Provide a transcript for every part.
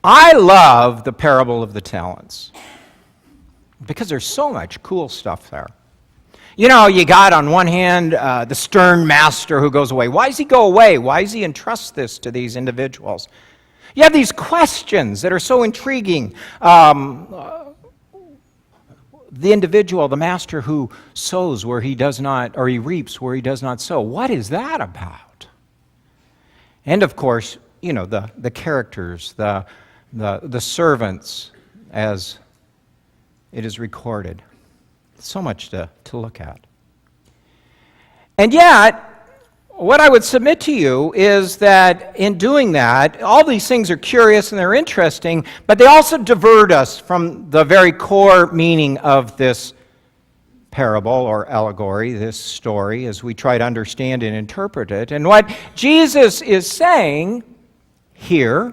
I love the parable of the talents because there's so much cool stuff there. You know, you got on one hand the stern master who goes away. Why does he go away? Why does he entrust this to these individuals? You have these questions that are so intriguing. The individual, the master who sows where he does not, or he reaps where he does not sow. What is that about? And of course, you know, the characters, the servants, as it is recorded. So much to look at. And yet, what I would submit to you is that in doing that, all these things are curious and they're interesting, but they also divert us from the very core meaning of this parable or allegory, this story, as we try to understand and interpret it. And what Jesus is saying here,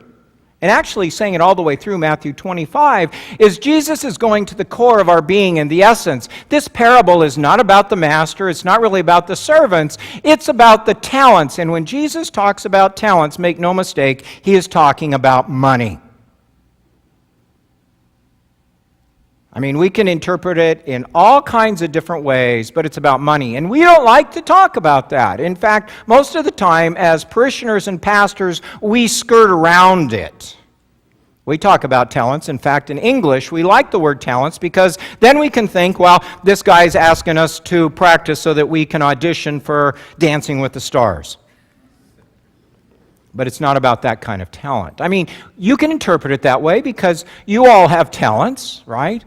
and actually saying it all the way through Matthew 25, is Jesus is going to the core of our being and the essence. This parable is not about the master. It's not really about the servants. It's about the talents. And when Jesus talks about talents, make no mistake, he is talking about money. I mean, we can interpret it in all kinds of different ways, but it's about money. And we don't like to talk about that. In fact, most of the time, as parishioners and pastors, we skirt around it. We talk about talents. In fact, in English, we like the word talents because then we can think, well, this guy's asking us to practice so that we can audition for Dancing with the Stars. But it's not about that kind of talent. I mean, you can interpret it that way because you all have talents, right?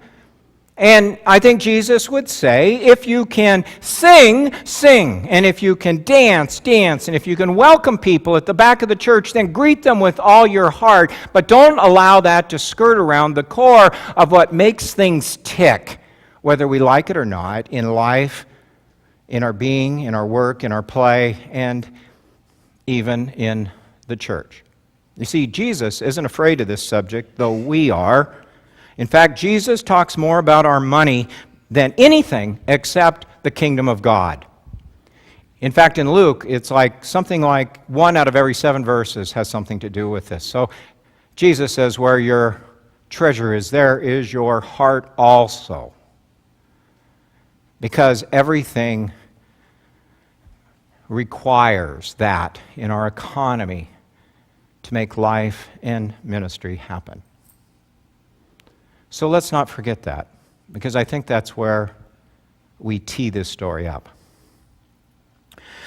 And I think Jesus would say, if you can sing, sing. And if you can dance, dance. And if you can welcome people at the back of the church, then greet them with all your heart. But don't allow that to skirt around the core of what makes things tick, whether we like it or not, in life, in our being, in our work, in our play, and even in the church. You see, Jesus isn't afraid of this subject, though we are. In fact, Jesus talks more about our money than anything except the kingdom of God. In fact, in Luke, it's like something like 1 out of every 7 verses has something to do with this. So Jesus says, where your treasure is, there is your heart also. Because everything requires that in our economy to make life and ministry happen. So let's not forget that, because I think that's where we tee this story up.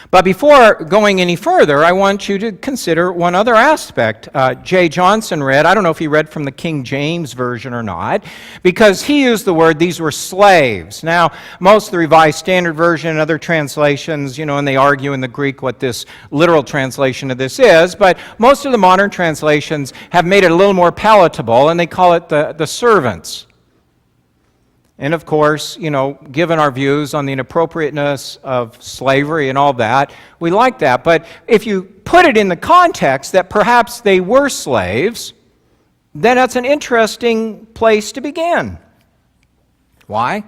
But before going any further, I want you to consider one other aspect. Jay Johnson read, I don't know if he read from the King James Version or not, because he used the word, these were slaves. Now, most of the Revised Standard Version and other translations, and they argue in the Greek what this literal translation of this is, but most of the modern translations have made it a little more palatable, and they call it the servants. And of course, given our views on the inappropriateness of slavery and all that, we like that. But if you put it in the context that perhaps they were slaves, then that's an interesting place to begin. Why?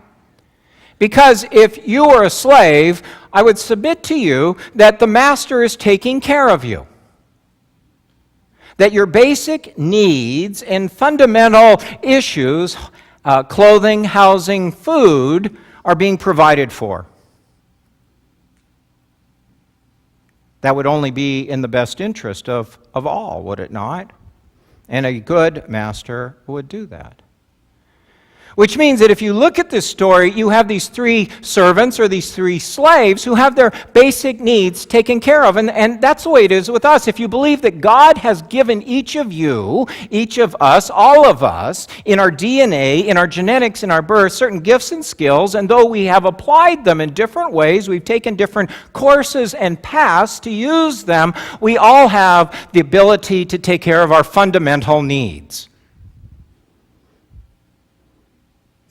Because if you were a slave, I would submit to you that the master is taking care of you. That your basic needs and fundamental issues, clothing, housing, food, are being provided for. That would only be in the best interest of all, would it not? And a good master would do that. Which means that if you look at this story, you have these 3 servants or these 3 slaves who have their basic needs taken care of. And that's the way it is with us. If you believe that God has given each of you, each of us, all of us, in our DNA, in our genetics, in our birth, certain gifts and skills, and though we have applied them in different ways, we've taken different courses and paths to use them, we all have the ability to take care of our fundamental needs.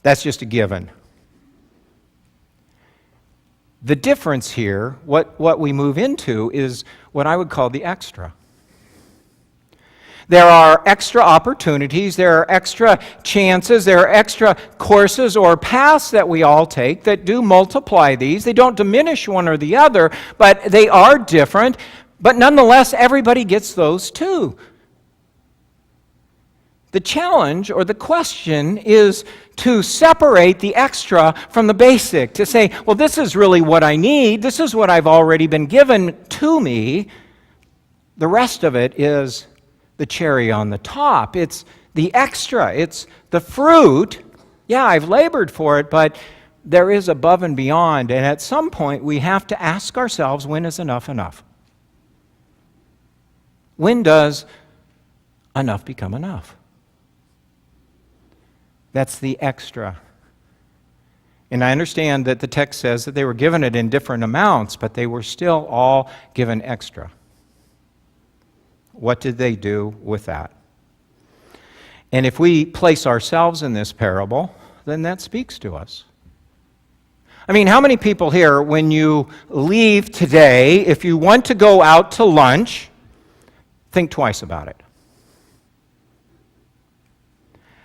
That's just a given. The difference here, what we move into, is what I would call the extra. There are extra opportunities, there are extra chances, there are extra courses or paths that we all take that do multiply these. They don't diminish one or the other, but they are different. But nonetheless, everybody gets those too. The challenge or the question is to separate the extra from the basic, to say, well, this is really what I need. This is what I've already been given to me. The rest of it is the cherry on the top. It's the extra. It's the fruit. Yeah, I've labored for it, but there is above and beyond. And at some point, we have to ask ourselves, when is enough enough? When does enough become enough? That's the extra. And I understand that the text says that they were given it in different amounts, but they were still all given extra. What did they do with that? And if we place ourselves in this parable, then that speaks to us. I mean, how many people here, when you leave today, if you want to go out to lunch, think twice about it?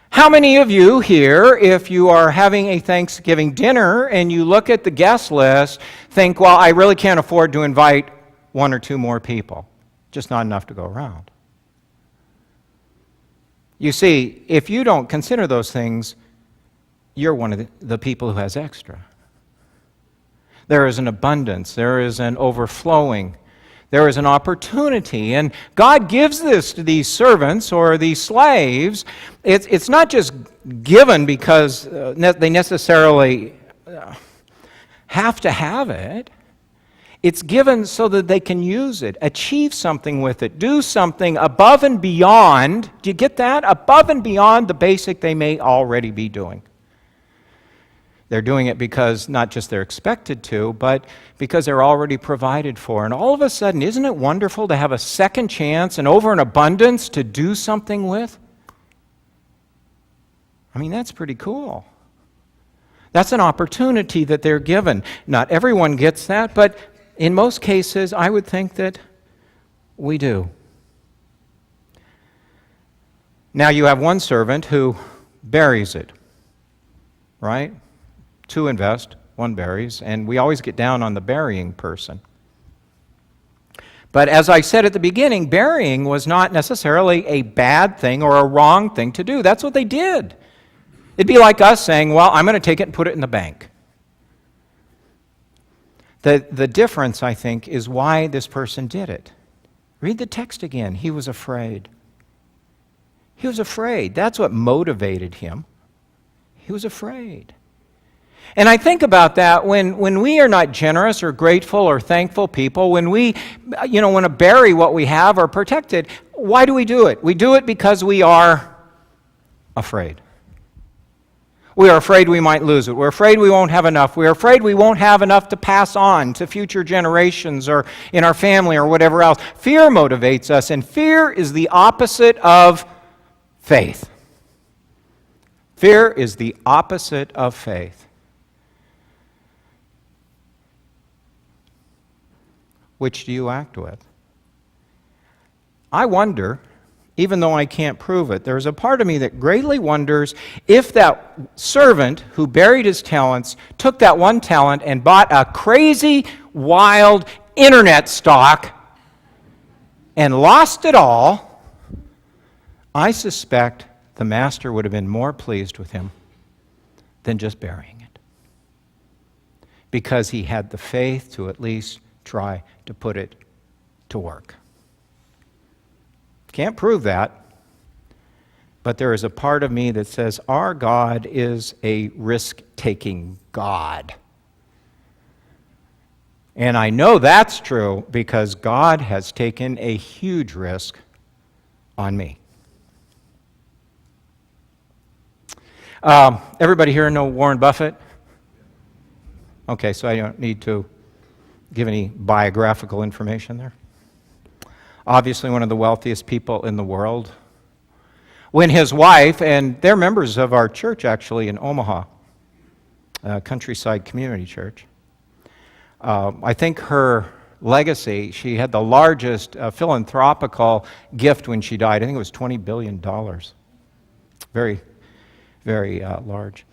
How many of you here, if you are having a Thanksgiving dinner and you look at the guest list, think, well, I really can't afford to invite one or two more people. Just not enough to go around. You see, if you don't consider those things, you're one of the people who has extra. There is an abundance. There is an overflowing. There is an opportunity. And God gives this to these servants or these slaves. It's not just given because they necessarily have to have it. It's given so that they can use it, achieve something with it, do something above and beyond. Do you get that? Above and beyond the basic they may already be doing. They're doing it because not just they're expected to, but because they're already provided for. And all of a sudden, isn't it wonderful to have a second chance and over an abundance to do something with? I mean, that's pretty cool. That's an opportunity that they're given. Not everyone gets that, but in most cases, I would think that we do. Now, you have one servant who buries it, right? 2 invest, 1 buries, and we always get down on the burying person. But as I said at the beginning, burying was not necessarily a bad thing or a wrong thing to do. That's what they did. It'd be like us saying, well, I'm going to take it and put it in the bank. The difference, I think, is why this person did it. Read the text again. He was afraid. He was afraid. That's what motivated him. He was afraid. And I think about that when we are not generous or grateful or thankful people, when we want to bury what we have or protect it, why do we do it? We do it because we are afraid. We are afraid we might lose it. We're afraid we won't have enough. We're afraid we won't have enough to pass on to future generations or in our family or whatever else. Fear motivates us, and fear is the opposite of faith. Fear is the opposite of faith. Which do you act with? I wonder, even though I can't prove it, there's a part of me that greatly wonders if that servant who buried his talents took that 1 talent and bought a crazy, wild internet stock and lost it all, I suspect the master would have been more pleased with him than just burying it. Because he had the faith to at least try to put it to work. Can't prove that, but there is a part of me that says our God is a risk-taking God. And I know that's true because God has taken a huge risk on me. Everybody here know Warren Buffett? Okay, so I don't need to give any biographical information there. Obviously one of the wealthiest people in the world. When his wife, and they're members of our church actually in Omaha, Countryside Community Church, I think her legacy, she had the largest philanthropical gift when she died. I think it was $20 billion. Very, very large.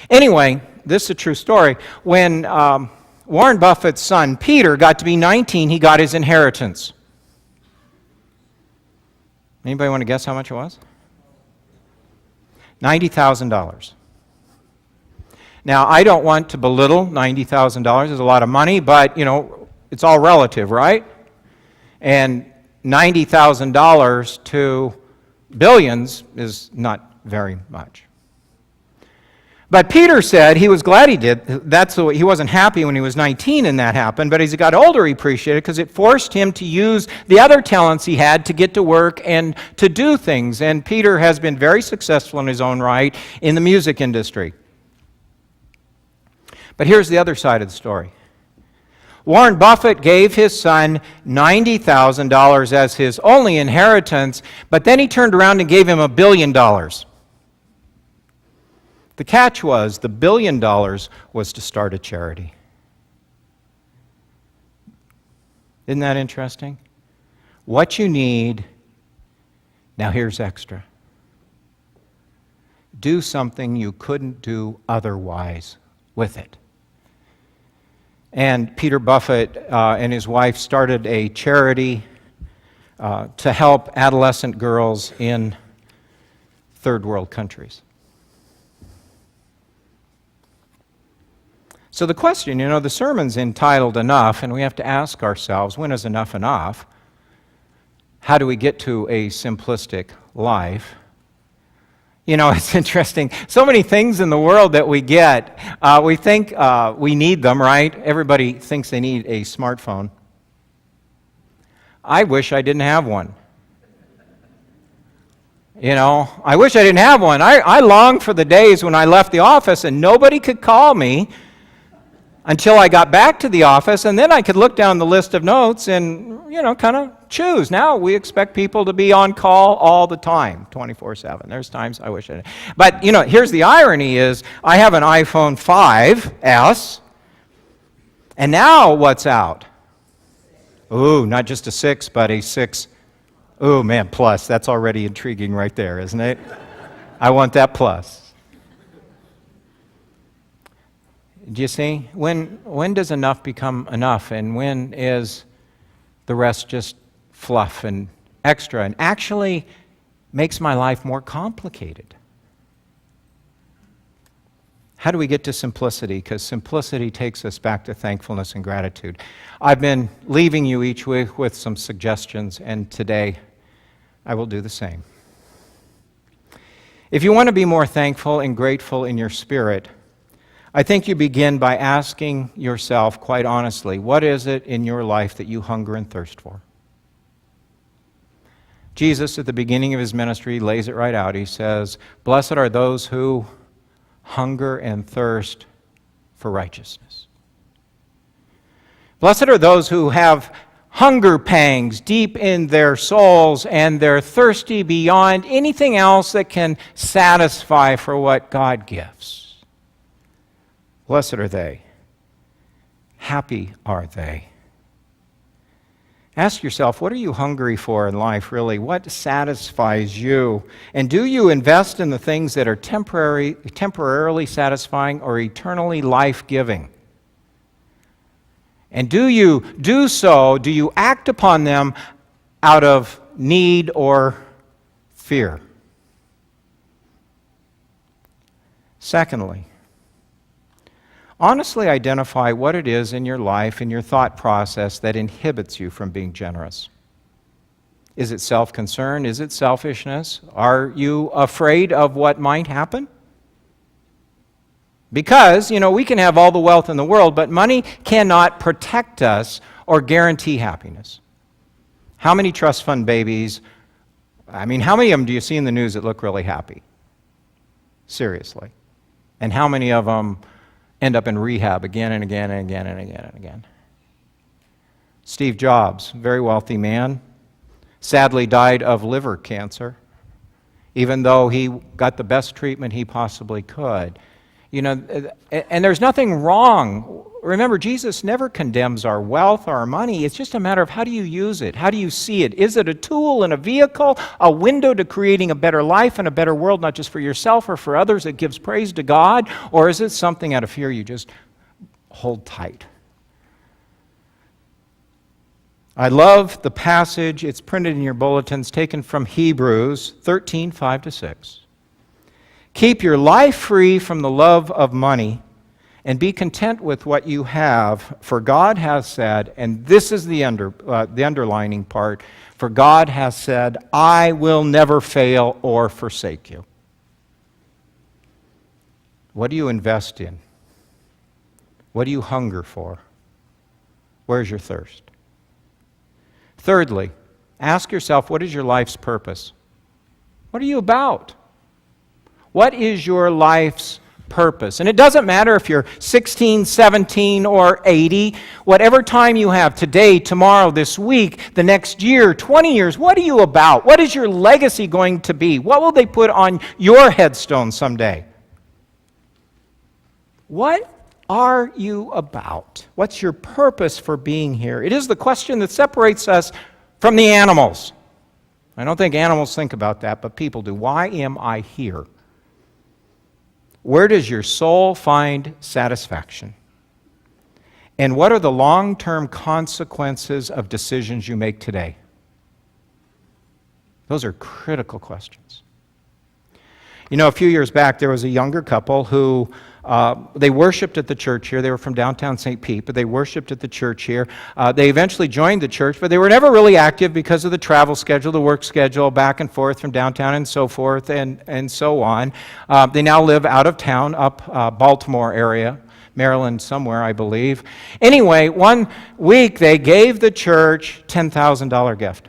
Anyway, this is a true story. When Warren Buffett's son, Peter, got to be 19, he got his inheritance. Anybody want to guess how much it was? $90,000. Now, I don't want to belittle $90,000. It's a lot of money, but, it's all relative, right? And $90,000 to billions is not very much. But Peter said he was glad he did. He wasn't happy when he was 19 and that happened, but as he got older, he appreciated it because it forced him to use the other talents he had to get to work and to do things. And Peter has been very successful in his own right in the music industry. But here's the other side of the story. Warren Buffett gave his son $90,000 as his only inheritance, but then he turned around and gave him $1 billion. The catch was the $1 billion was to start a charity. Isn't that interesting? What you need, now here's extra. Do something you couldn't do otherwise with it. And Peter Buffett and his wife started a charity to help adolescent girls in third world countries. So the question, the sermon's entitled Enough, and we have to ask ourselves, when is enough enough? How do we get to a simplistic life? It's interesting. So many things in the world that we get, we think we need them, right? Everybody thinks they need a smartphone. I wish I didn't have one. I wish I didn't have one. I long for the days when I left the office and nobody could call me until I got back to the office, and then I could look down the list of notes and, kind of choose. Now we expect people to be on call all the time, 24/7. There's times I wish I didn't. But, here's the irony is I have an iPhone 5S, and now what's out? Ooh, not just a 6, but a 6. Ooh, man, plus. That's already intriguing right there, isn't it? I want that plus. Do you see? When does enough become enough, and when is the rest just fluff and extra and actually makes my life more complicated? How do we get to simplicity? Because simplicity takes us back to thankfulness and gratitude. I've been leaving you each week with some suggestions, and today I will do the same. If you want to be more thankful and grateful in your spirit, I think you begin by asking yourself, quite honestly, what is it in your life that you hunger and thirst for? Jesus, at the beginning of his ministry, lays it right out. He says, "Blessed are those who hunger and thirst for righteousness." Blessed are those who have hunger pangs deep in their souls and they're thirsty beyond anything else that can satisfy for what God gives. Blessed are they. Happy are they. Ask yourself, what are you hungry for in life, really? What satisfies you? And do you invest in the things that are temporarily satisfying or eternally life-giving? And do you act upon them out of need or fear? Secondly, honestly identify what it is in your life, in your thought process, that inhibits you from being generous. Is it self-concern? Is it selfishness? Are you afraid of what might happen? Because, we can have all the wealth in the world, but money cannot protect us or guarantee happiness. How many trust fund babies, how many of them do you see in the news that look really happy? Seriously. And how many of them end up in rehab again and again and again and again and again? Steve Jobs, very wealthy man, sadly died of liver cancer, even though he got the best treatment he possibly could. And there's nothing wrong. Remember, Jesus never condemns our wealth or our money. It's just a matter of how do you use it? How do you see it? Is it a tool and a vehicle, a window to creating a better life and a better world, not just for yourself or for others that gives praise to God? Or is it something out of fear you just hold tight? I love the passage. It's printed in your bulletins, taken from Hebrews 13, 5-6. Keep your life free from the love of money and be content with what you have, for God has said, and this is the underlining part, for God has said, I will never fail or forsake you. What do you invest in? What do you hunger for? Where's your thirst? Thirdly, ask yourself, what is your life's purpose? What are you about? What is your life's purpose? And it doesn't matter if you're 16, 17, or 80, whatever time you have, today, tomorrow, this week, the next year, 20 years, what are you about? What is your legacy going to be? What will they put on your headstone someday? What are you about? What's your purpose for being here? It is the question that separates us from the animals. I don't think animals think about that, but people do. Why am I here? Where does your soul find satisfaction? And what are the long-term consequences of decisions you make today? Those are critical questions. You know, a few years back, there was a younger couple who they worshiped at the church here. They were from downtown St. Pete, but they worshiped at the church here. They eventually joined the church, but they were never really active because of the travel schedule, the work schedule, back and forth from downtown and so forth and so on. They now live out of town, up Baltimore area, Maryland somewhere, I believe. Anyway, one week they gave the church $10,000 gift.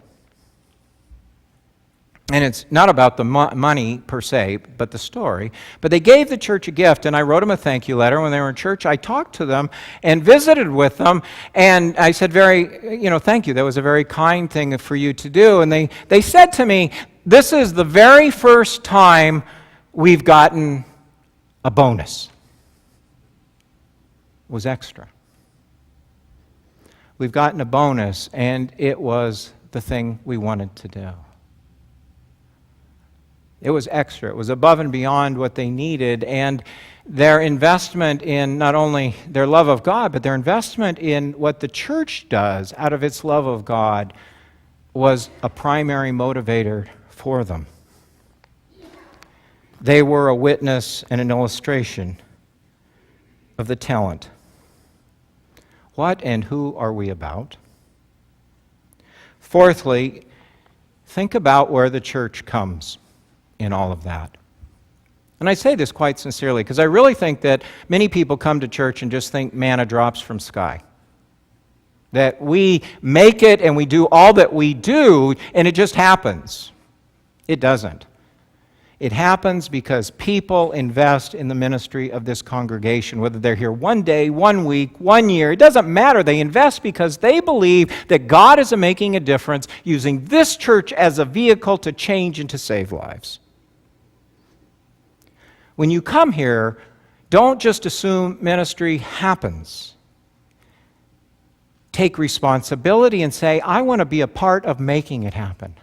And it's not about the money per se, but the story. But they gave the church a gift, and I wrote them a thank you letter. When they were in church, I talked to them and visited with them, and I said, thank you. That was a very kind thing for you to do. And they said to me, this is the very first time we've gotten a bonus. It was extra. We've gotten a bonus, and it was the thing we wanted to do. It was extra. It was above and beyond what they needed. And their investment in not only their love of God, but their investment in what the church does out of its love of God was a primary motivator for them. They were a witness and an illustration of the talent. What and who are we about? Fourthly, think about where the church comes in all of that. And I say this quite sincerely because I really think that many people come to church and just think manna drops from sky. That we make it and we do all that we do and it just happens. It doesn't. It happens because people invest in the ministry of this congregation, whether they're here one day, 1 week, 1 year. It doesn't matter. They invest because they believe that God is making a difference using this church as a vehicle to change and to save lives. When you come here, don't just assume ministry happens. Take responsibility and say, I want to be a part of making it happen.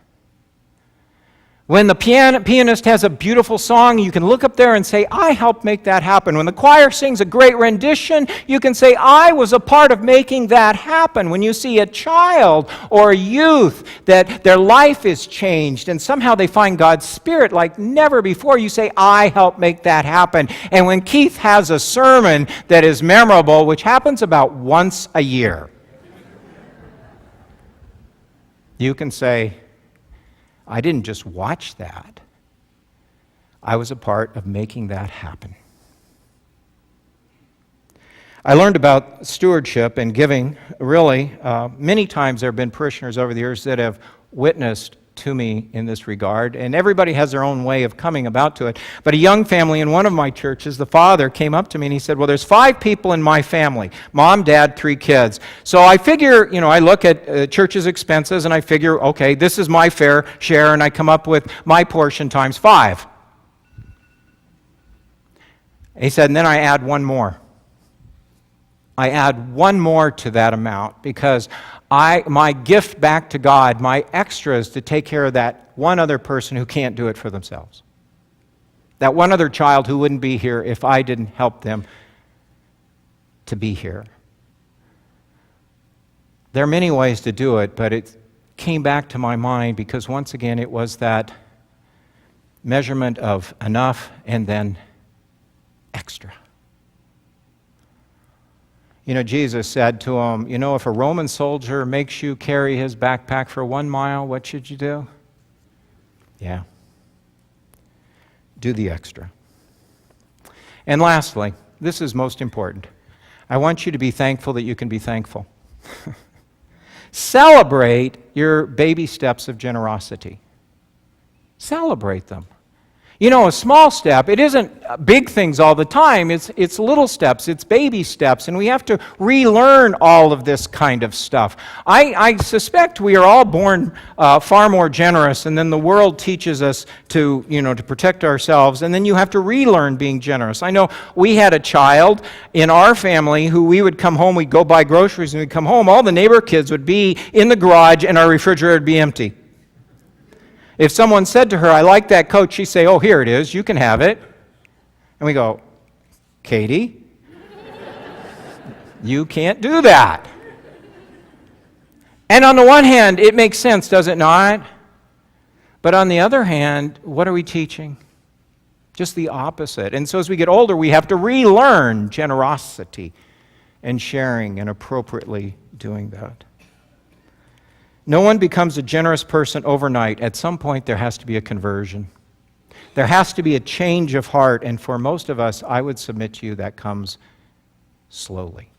When the pianist has a beautiful song, you can look up there and say, I helped make that happen. When the choir sings a great rendition, you can say, I was a part of making that happen. When you see a child or a youth that their life is changed and somehow they find God's Spirit like never before, you say, I helped make that happen. And when Keith has a sermon that is memorable, which happens about once a year, you can say, I didn't just watch that. I was a part of making that happen. I learned about stewardship and giving, really, many times there have been parishioners over the years that have witnessed to me in this regard, and everybody has their own way of coming about to it. But a young family in one of my churches, the father came up to me and he said, well, there's 5 people in my family, mom, dad, 3 kids. So I figure, I look at church's expenses and I figure, okay, this is my fair share, and I come up with my portion times 5. He said, and then I add one more. I add one more to that amount because my gift back to God, my extra is to take care of that one other person who can't do it for themselves. That one other child who wouldn't be here if I didn't help them to be here. There are many ways to do it, but it came back to my mind because once again it was that measurement of enough and then extra. You know, Jesus said to him, you know, if a Roman soldier makes you carry his backpack for 1 mile, what should you do? Yeah. Do the extra. And lastly, this is most important. I want you to be thankful that you can be thankful. Celebrate your baby steps of generosity. Celebrate them. You know, a small step, it isn't big things all the time. It's little steps, it's baby steps, and we have to relearn all of this kind of stuff. I suspect we are all born far more generous, and then the world teaches us to protect ourselves, and then you have to relearn being generous. I know we had a child in our family who we would come home, we'd go buy groceries, and we'd come home, all the neighbor kids would be in the garage, and our refrigerator would be empty. If someone said to her, I like that coat, she'd say, oh, here it is, you can have it. And we go, Katie, you can't do that. And on the one hand, it makes sense, does it not? But on the other hand, what are we teaching? Just the opposite. And so as we get older, we have to relearn generosity and sharing and appropriately doing that. No one becomes a generous person overnight. At some point, there has to be a conversion. There has to be a change of heart, and for most of us, I would submit to you that comes slowly.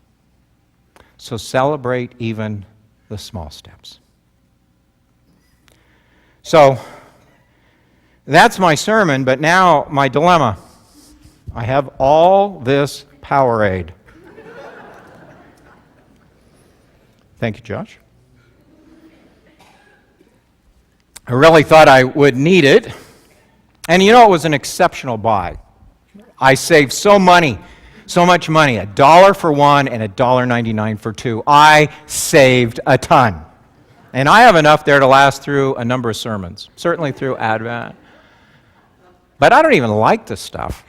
So celebrate even the small steps. So, that's my sermon, but now my dilemma. I have all this Powerade. Thank you, Josh. I really thought I would need it. And you know, it was an exceptional buy. I saved so much money, $1 for one and $1.99 for two. I saved a ton. And I have enough there to last through a number of sermons, certainly through Advent. But I don't even like this stuff.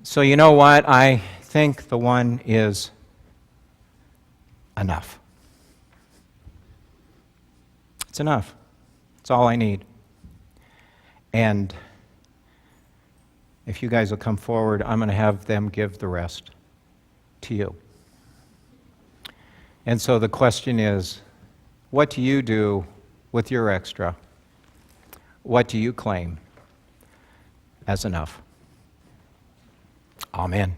So you know what? I think the one is enough. It's enough. It's all I need. And if you guys will come forward, I'm going to have them give the rest to you. And so the question is, what do you do with your extra? What do you claim as enough? Amen.